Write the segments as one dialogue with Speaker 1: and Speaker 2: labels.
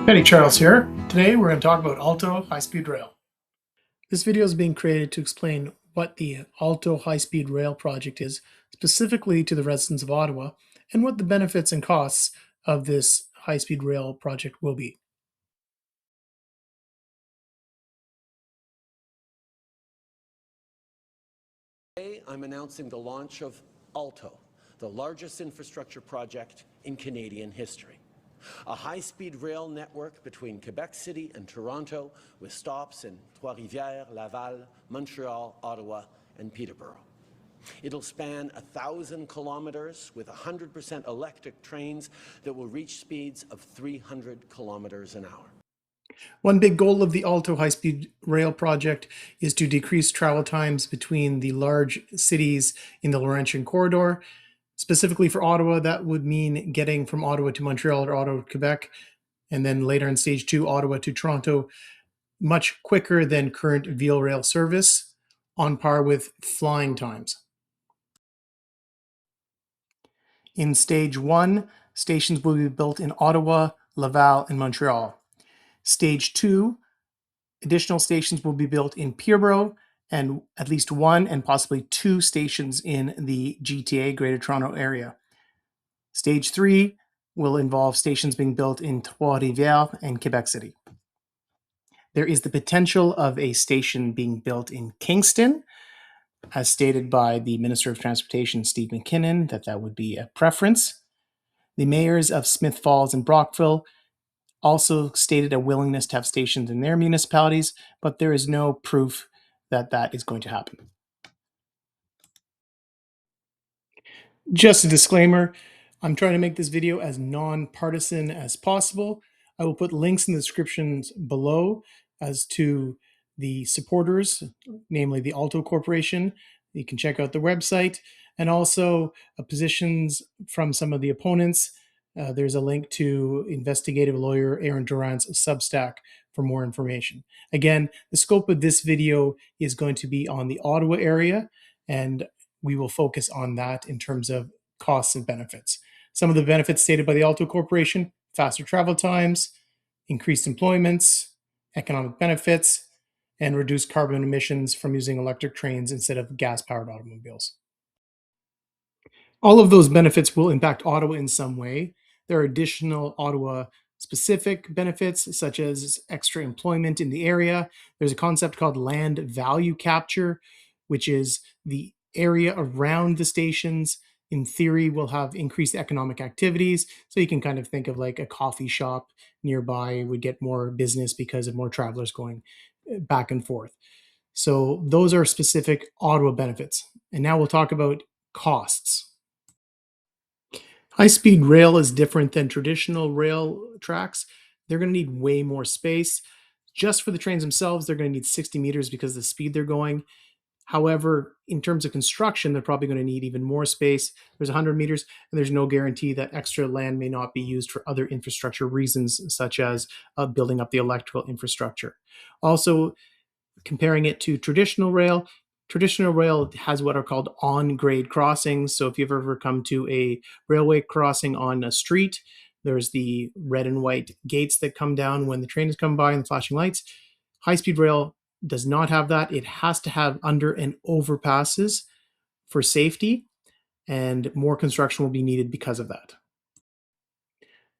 Speaker 1: Hey, Charles here. Today we're going to talk about Alto High Speed Rail. This video is being created to explain what the Alto High Speed Rail project is, specifically to the residents of Ottawa, and what the benefits and costs of this high speed rail project will be.
Speaker 2: Today, I'm announcing the launch of Alto, the largest infrastructure project in Canadian history. A high-speed rail network between Quebec City and Toronto with stops in Trois-Rivières, Laval, Montreal, Ottawa, and Peterborough. It'll span 1,000 kilometers with 100% electric trains that will reach speeds of 300 kilometers an hour.
Speaker 1: One big goal of the Alto High Speed Rail project is to decrease travel times between the large cities in the Laurentian corridor. Specifically for Ottawa, that would mean getting from Ottawa to Montreal or Ottawa to Quebec, and then later in stage 2, Ottawa to Toronto, much quicker than current VL rail service, on par with flying times. In stage 1, stations will be built in Ottawa, Laval, and Montreal. Stage 2, additional stations will be built in Peterborough, and at least 1 and possibly 2 stations in the GTA, Greater Toronto Area. Stage 3 will involve stations being built in Trois-Rivières and Quebec City. There is the potential of a station being built in Kingston, as stated by the Minister of Transportation, Steve McKinnon, that would be a preference. The mayors of Smith Falls and Brockville also stated a willingness to have stations in their municipalities, but there is no proof that that is going to happen. Just a disclaimer, I'm trying to make this video as non-partisan as possible. I will put links in the descriptions below as to the supporters, namely the Alto Corporation. You can check out the website, and also positions from some of the opponents. There's a link to investigative lawyer Aaron Durant's Substack for more information. Again, the scope of this video is going to be on the Ottawa area, and we will focus on that in terms of costs and benefits. Some of the benefits stated by the Alto Corporation: faster travel times, increased employments, economic benefits, and reduced carbon emissions from using electric trains instead of gas-powered automobiles. All of those benefits will impact Ottawa in some way. There are additional Ottawa-specific benefits, such as extra employment in the area. There's a concept called land value capture, which is the area around the stations, in theory, will have increased economic activities. So you can kind of think of like a coffee shop nearby would get more business because of more travelers going back and forth. So those are specific Ottawa benefits. And now we'll talk about costs. High-speed rail is different than traditional rail tracks. They're going to need way more space. Just for the trains themselves, they're going to need 60 meters because of the speed they're going. However, in terms of construction, they're probably going to need even more space. There's 100 meters, and there's no guarantee that extra land may not be used for other infrastructure reasons, such as building up the electrical infrastructure. Also, comparing it to traditional rail has what are called on-grade crossings. So if you've ever come to a railway crossing on a street, there's the red and white gates that come down when the train is coming by and the flashing lights. High-speed rail does not have that. It has to have under and overpasses for safety, and more construction will be needed because of that.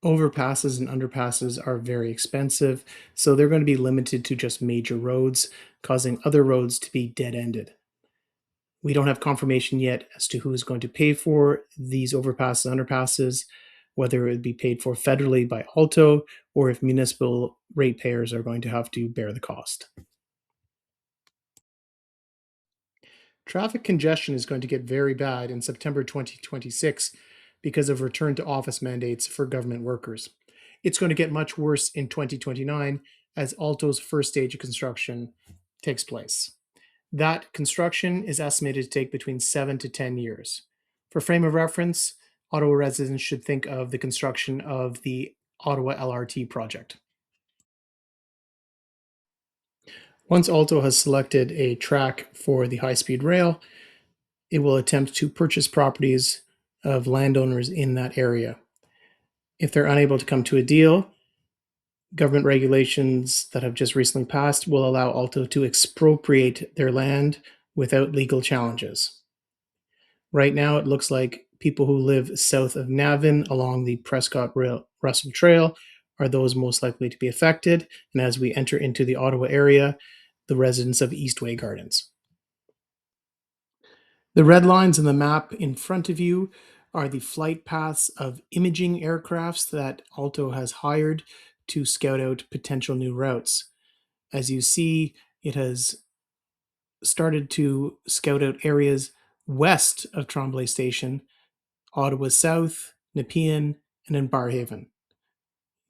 Speaker 1: Overpasses and underpasses are very expensive, so they're going to be limited to just major roads, causing other roads to be dead-ended. We don't have confirmation yet as to who is going to pay for these overpasses, underpasses, whether it would be paid for federally by Alto or if municipal ratepayers are going to have to bear the cost. Traffic congestion is going to get very bad in September 2026 because of return to office mandates for government workers. It's going to get much worse in 2029 as Alto's first stage of construction takes place. That construction is estimated to take between 7 to 10 years. For frame of reference, Ottawa residents should think of the construction of the Ottawa LRT project. Once Alto has selected a track for the high-speed rail, it will attempt to purchase properties of landowners in that area. If they're unable to come to a deal, Government regulations that have just recently passed will allow Alto to expropriate their land without legal challenges. Right now, it looks like people who live south of Navan along the Prescott Russell Trail are those most likely to be affected. And as we enter into the Ottawa area, the residents of Eastway Gardens. The red lines in the map in front of you are the flight paths of imaging aircrafts that Alto has hired to scout out potential new routes. As you see, it has started to scout out areas west of Tremblay Station, Ottawa South, Nepean, and in Barrhaven.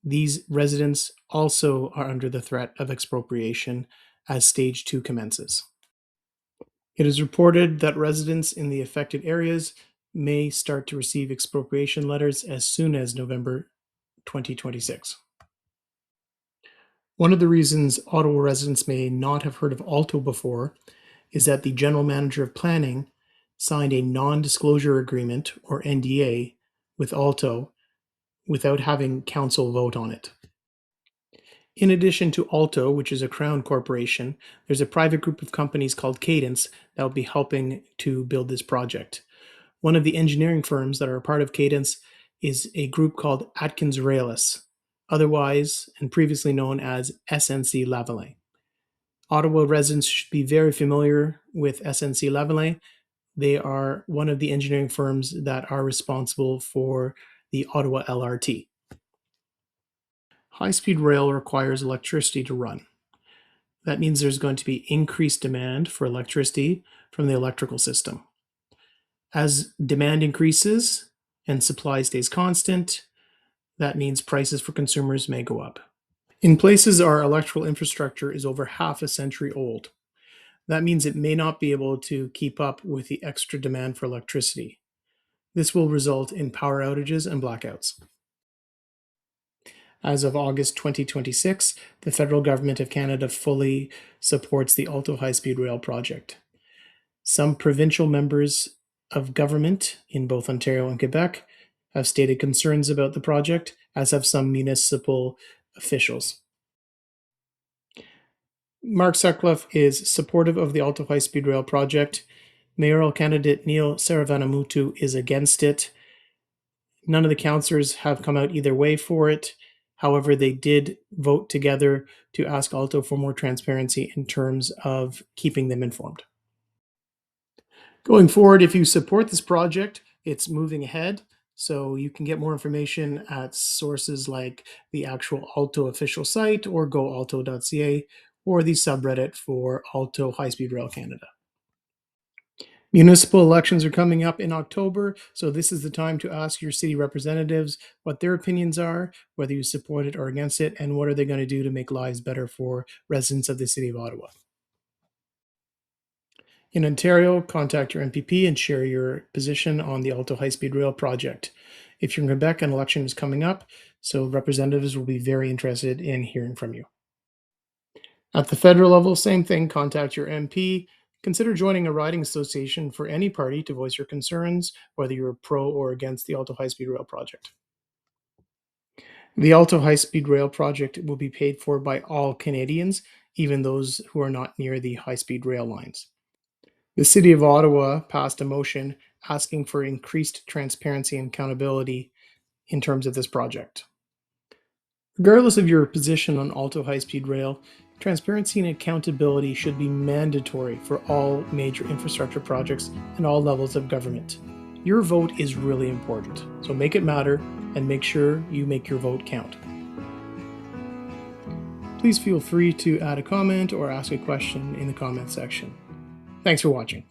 Speaker 1: These residents also are under the threat of expropriation as Stage 2 commences. It is reported that residents in the affected areas may start to receive expropriation letters as soon as November 2026. One of the reasons Ottawa residents may not have heard of Alto before is that the General Manager of Planning signed a non-disclosure agreement, or NDA, with Alto without having council vote on it. In addition to Alto, which is a Crown corporation, there's a private group of companies called Cadence that will be helping to build this project. One of the engineering firms that are a part of Cadence is a group called Atkins Railus, otherwise and previously known as SNC Lavalin. Ottawa residents should be very familiar with SNC Lavalin. They are one of the engineering firms that are responsible for the Ottawa LRT. High-speed rail requires electricity to run. That means there's going to be increased demand for electricity from the electrical system. As demand increases and supply stays constant, that means prices for consumers may go up. In places our electrical infrastructure is over half a century old. That means it may not be able to keep up with the extra demand for electricity. This will result in power outages and blackouts. As of August 2026, the federal government of Canada fully supports the Alto High Speed Rail project. Some provincial members of government in both Ontario and Quebec have stated concerns about the project, as have some municipal officials. Mark Sutcliffe is supportive of the Alto High Speed Rail project. Mayoral candidate Neil Saravanamutu is against it. None of the councillors have come out either way for it. However, they did vote together to ask Alto for more transparency in terms of keeping them informed. Going forward, if you support this project, it's moving ahead. So you can get more information at sources like the actual Alto official site or goalto.ca or the subreddit for Alto High Speed Rail Canada. Municipal elections are coming up in October, so this is the time to ask your city representatives what their opinions are, whether you support it or against it, and what are they going to do to make lives better for residents of the City of Ottawa. In Ontario, contact your MPP and share your position on the Alto High Speed Rail project. If you're in Quebec, an election is coming up, so representatives will be very interested in hearing from you. At the federal level, same thing, contact your MP. Consider joining a riding association for any party to voice your concerns, whether you're pro or against the Alto High Speed Rail project. The Alto High Speed Rail project will be paid for by all Canadians, even those who are not near the high speed rail lines. The City of Ottawa passed a motion asking for increased transparency and accountability in terms of this project. Regardless of your position on Alto High Speed Rail, transparency and accountability should be mandatory for all major infrastructure projects and all levels of government. Your vote is really important, so make it matter and make sure you make your vote count. Please feel free to add a comment or ask a question in the comment section. Thanks for watching.